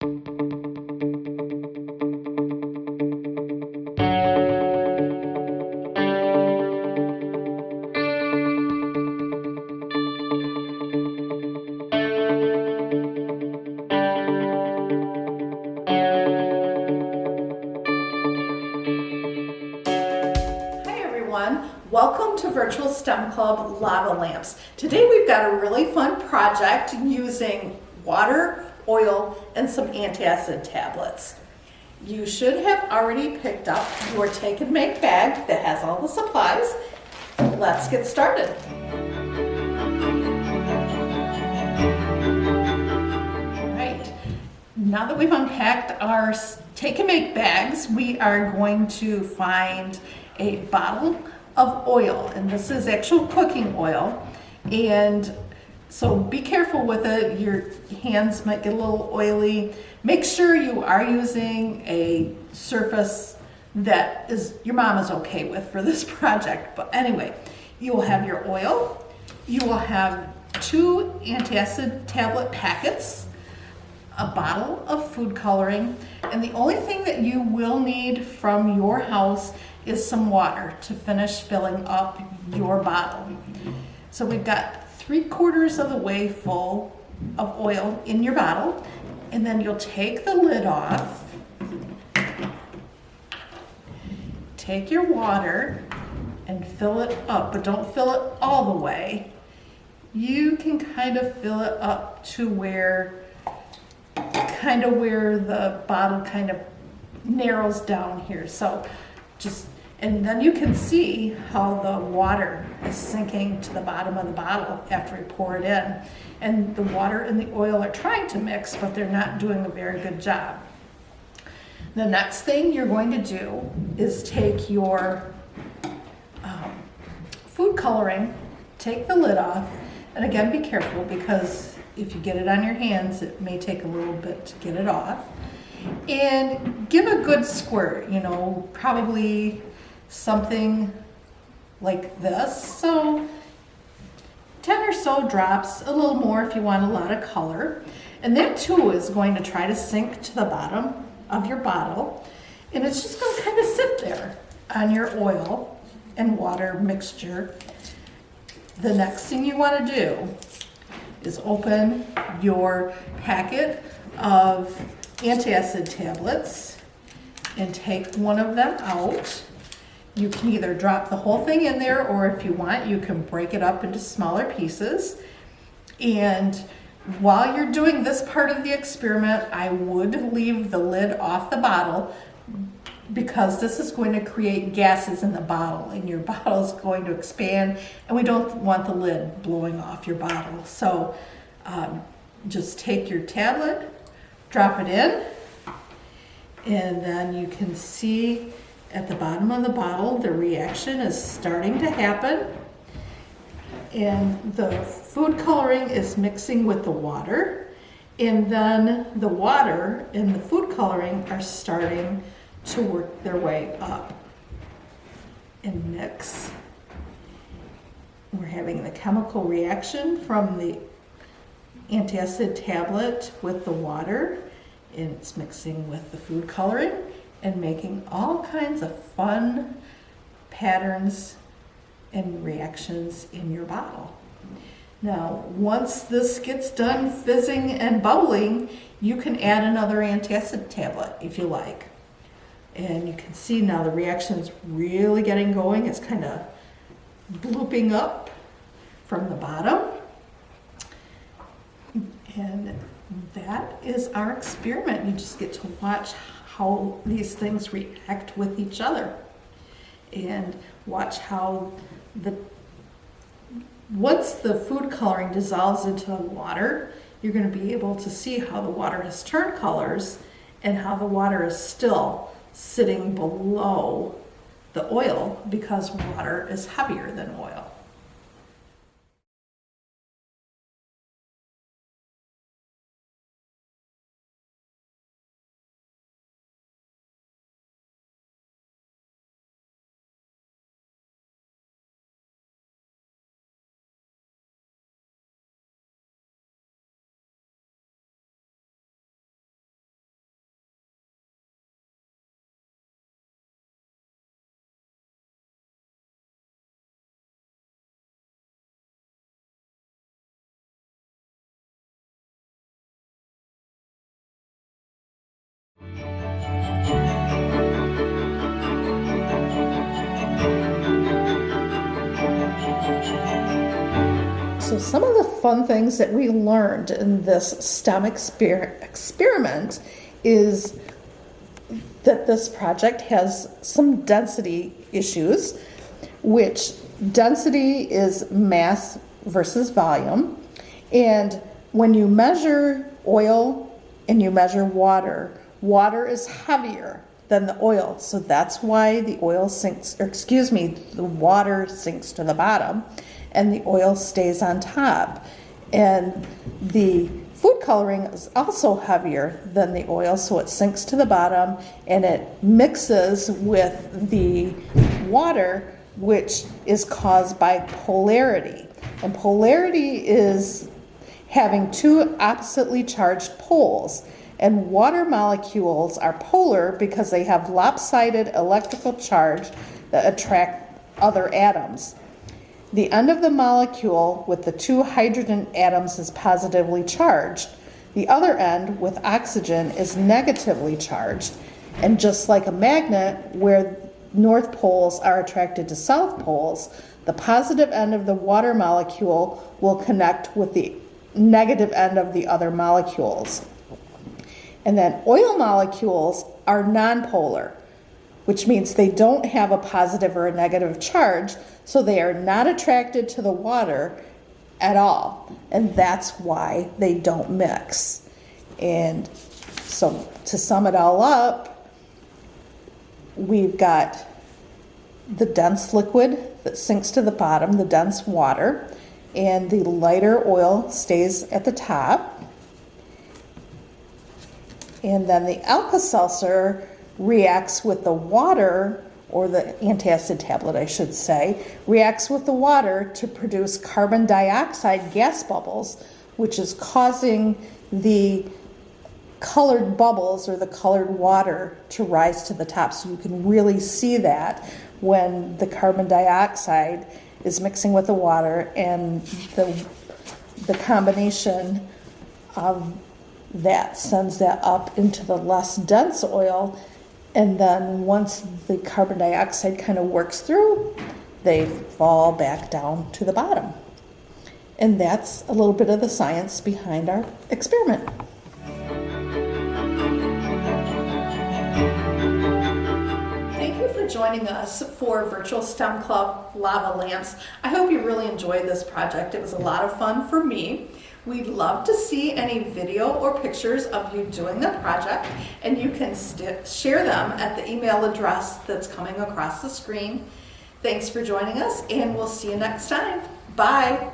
Welcome to Virtual STEM Club Lava Lamps. Today we've got a really fun project using water, oil, and some antacid tablets. You should have already picked up your take and make bag that has all the supplies. Let's get started. Right. Now that we've unpacked our take and make bags, we are going to find a bottle of oil, and this is actual cooking oil, and so be careful with it. Your hands might get a little oily. Make sure you are using a surface that your mom is okay with for this project. But anyway, you will have your oil, you will have 2 antacid tablet packets, a bottle of food coloring, and the only thing that you will need from your house is some water to finish filling up your bottle. So we've got 3/4 of the way full of oil in your bottle, and then you'll take the lid off, take your water and fill it up, but don't fill it all the way. You can kind of fill it up to where the bottle kind of narrows down here. So and then you can see how the water is sinking to the bottom of the bottle after we pour it in. And the water and the oil are trying to mix, but they're not doing a very good job. The next thing you're going to do is take your food coloring, take the lid off, and again, be careful because if you get it on your hands, it may take a little bit to get it off. And give a good squirt, probably something like this. So 10 or so drops, a little more if you want a lot of color. And that too is going to try to sink to the bottom of your bottle. And it's just going to kind of sit there on your oil and water mixture. The next thing you want to do is open your packet of antacid tablets and take one of them out. You can either drop the whole thing in there, or if you want, you can break it up into smaller pieces. And while you're doing this part of the experiment, I would leave the lid off the bottle because this is going to create gases in the bottle, and your bottle is going to expand, and we don't want the lid blowing off your bottle. So just take your tablet, drop it in, and then you can see at the bottom of the bottle the reaction is starting to happen, and the food coloring is mixing with the water, and then the water and the food coloring are starting to work their way up and mix. We're having the chemical reaction from the antacid tablet with the water, and it's mixing with the food coloring and making all kinds of fun patterns and reactions in your bottle. Now, once this gets done fizzing and bubbling, you can add another antacid tablet if you like. And you can see now the reaction's really getting going. It's kind of blooping up from the bottom. And that is our experiment. You just get to watch how these things react with each other, and watch how once the food coloring dissolves into the water, you're going to be able to see how the water has turned colors and how the water is still sitting below the oil because water is heavier than oil. So some of the fun things that we learned in this STEM experiment is that this project has some density issues, which density is mass versus volume. And when you measure oil and you measure water, water is heavier than the oil. So that's why the oil sinks, or excuse me, the water sinks to the bottom and the oil stays on top. And the food coloring is also heavier than the oil, so it sinks to the bottom and it mixes with the water, which is caused by polarity. And polarity is having two oppositely charged poles. And water molecules are polar because they have lopsided electrical charge that attract other atoms. The end of the molecule with the two hydrogen atoms is positively charged. The other end with oxygen is negatively charged. And just like a magnet where north poles are attracted to south poles, the positive end of the water molecule will connect with the negative end of the other molecules. And then oil molecules are nonpolar, which means they don't have a positive or a negative charge, so they are not attracted to the water at all. And that's why they don't mix. And so to sum it all up, we've got the dense liquid that sinks to the bottom, the dense water, and the lighter oil stays at the top. And then the Alka-Seltzer reacts with the water, or the antacid tablet, I should say, reacts with the water to produce carbon dioxide gas bubbles, which is causing the colored bubbles or the colored water to rise to the top. So you can really see that when the carbon dioxide is mixing with the water, and the combination of that sends that up into the less dense oil. And then once the carbon dioxide kind of works through, they fall back down to the bottom. And that's a little bit of the science behind our experiment. Thank you for joining us for Virtual STEM Club Lava Lamps. I hope you really enjoyed this project. It was a lot of fun for me. We'd love to see any video or pictures of you doing the project, and you can share them at the email address that's coming across the screen. Thanks for joining us, and we'll see you next time. Bye.